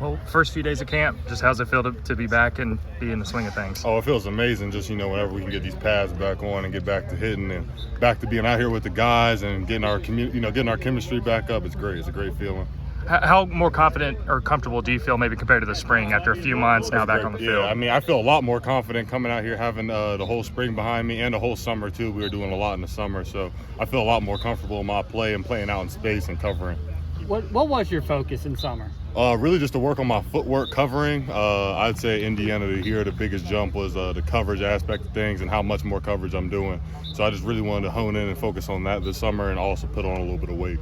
Well, first few days of camp, just how's it feel to be back and be in the swing of things? Oh, it feels amazing just, whenever we can get these pads back on and get back to hitting and back to being out here with the guys and getting our getting our chemistry back up. It's great. It's a great feeling. How more confident or comfortable do you feel maybe compared to the spring after a few months now back on the field? Yeah, I feel a lot more confident coming out here having the whole spring behind me and the whole summer too. We were doing a lot in the summer, so I feel a lot more comfortable in my play and playing out in space and covering. What was your focus in summer? Really just to work on my footwork covering. I'd say Indiana to here, the biggest jump was the coverage aspect of things and how much more coverage I'm doing. So I just really wanted to hone in and focus on that this summer and also put on a little bit of weight.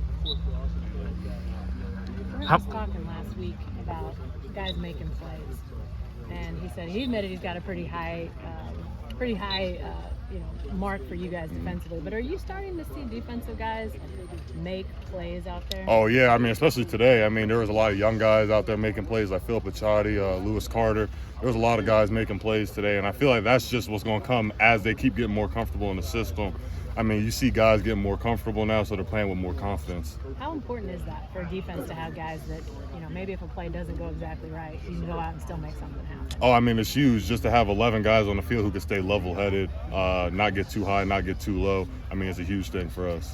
We were just talking last week about guys making plays, and he said he admitted he's got a pretty high mark for you guys defensively. But are you starting to see defensive guys make plays out there? Oh yeah, especially today. There was a lot of young guys out there making plays like Phil Picciotti, Lewis Carter. There was a lot of guys making plays today, and I feel like that's just what's going to come as they keep getting more comfortable in the system. You see guys getting more comfortable now, so they're playing with more confidence. How important is that for a defense to have guys that, maybe if a play doesn't go exactly right, you can go out and still make something happen? Oh, it's huge just to have 11 guys on the field who can stay level-headed, not get too high, not get too low. It's a huge thing for us.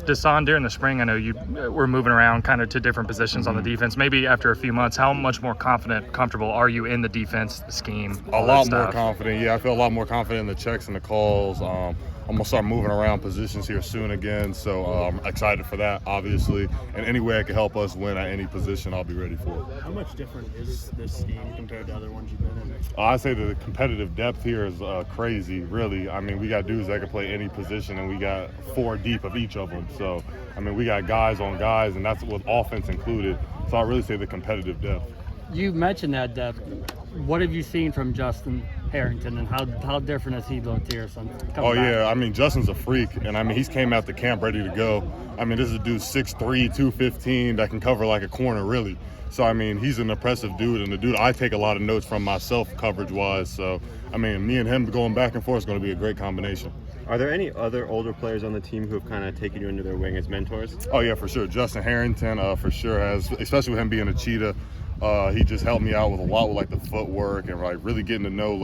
Dasan, during the spring, I know you were moving around kind of to different positions on the defense. Maybe after a few months, how much more comfortable are you in the defense, the scheme? A lot more confident. Yeah, I feel a lot more confident in the checks and the calls. I'm going to start moving around positions here soon again, so I'm excited for that, obviously. And any way I can help us win at any position, I'll be ready for it. How much different is this scheme compared to other ones you've been in? I'd say that the competitive depth here is crazy, really. We got dudes that can play any position, and we got 4 deep of each of them. So, we got guys on guys, and that's with offense included. So I'd really say the competitive depth. You mentioned that depth. What have you seen from Justin Harrington, and how different has he looked here since coming back? Yeah, Justin's a freak, and he's came out the camp ready to go. This is a dude 6'3", 215 that can cover like a corner, really. So he's an impressive dude, and the dude I take a lot of notes from myself coverage-wise. So me and him going back and forth is going to be a great combination. Are there any other older players on the team who have kind of taken you under their wing as mentors? Oh yeah, for sure. Justin Harrington for sure has, especially with him being a cheetah. He just helped me out with a lot with the footwork and really getting to know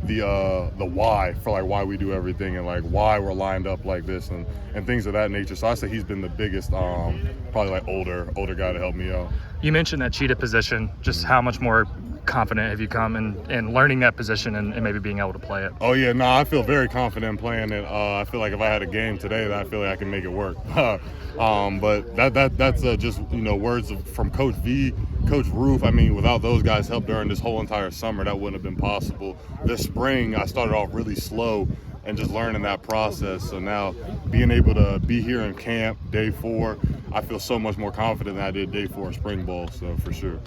the why for why we do everything and why we're lined up like this and things of that nature. So I say he's been the biggest probably older guy to help me out. You mentioned that cheetah position. Just how much more confident have you come in learning that position and maybe being able to play it? Oh yeah, no, I feel very confident in playing it. I feel like if I had a game today, that I feel like I can make it work. But that's just words from Coach V, Coach Roof. Without those guys' help during this whole entire summer, that wouldn't have been possible. This spring, I started off really slow and just learning that process. So now being able to be here in camp, day 4, I feel so much more confident than I did day 4 in spring ball, so for sure.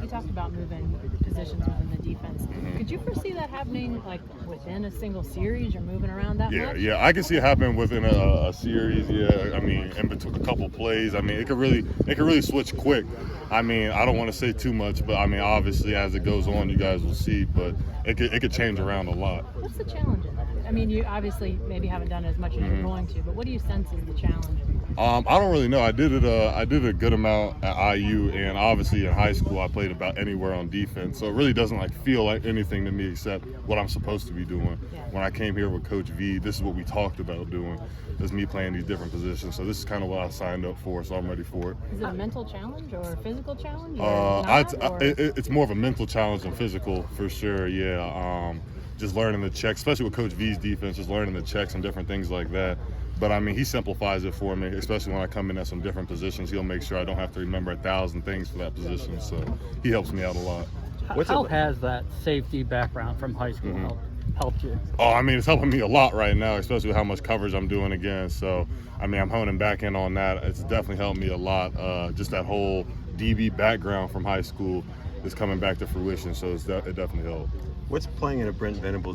You talked about moving positions within the defense. Could you foresee that happening within a single series or moving around that much? Yeah, I can see it happening within a series. Yeah, in between a couple plays. It could really switch quick. I don't want to say too much, but obviously as it goes on, you guys will see. But it could change around a lot. What's the challenge in that? You obviously maybe haven't done as much as you're going to, but what do you sense is the challenge? I don't really know. I did a good amount at IU, and obviously in high school I played about anywhere on defense. So it really doesn't feel like anything to me except what I'm supposed to be doing. Yeah. When I came here with Coach V, this is what we talked about doing. This is me playing these different positions. So this is kind of what I signed up for. So I'm ready for it. Is it a mental challenge or a physical challenge? It's more of a mental challenge than physical for sure. Yeah. Just learning the checks, especially with Coach V's defense, just learning the checks and different things like that. But he simplifies it for me, especially when I come in at some different positions. He'll make sure I don't have to remember 1,000 things for that position. So he helps me out a lot. How has that safety background from high school helped you? Oh, it's helping me a lot right now, especially with how much coverage I'm doing again. So, I'm honing back in on that. It's definitely helped me a lot. Just that whole DB background from high school is coming back to fruition, so it definitely helped. What's playing in a Brent Venables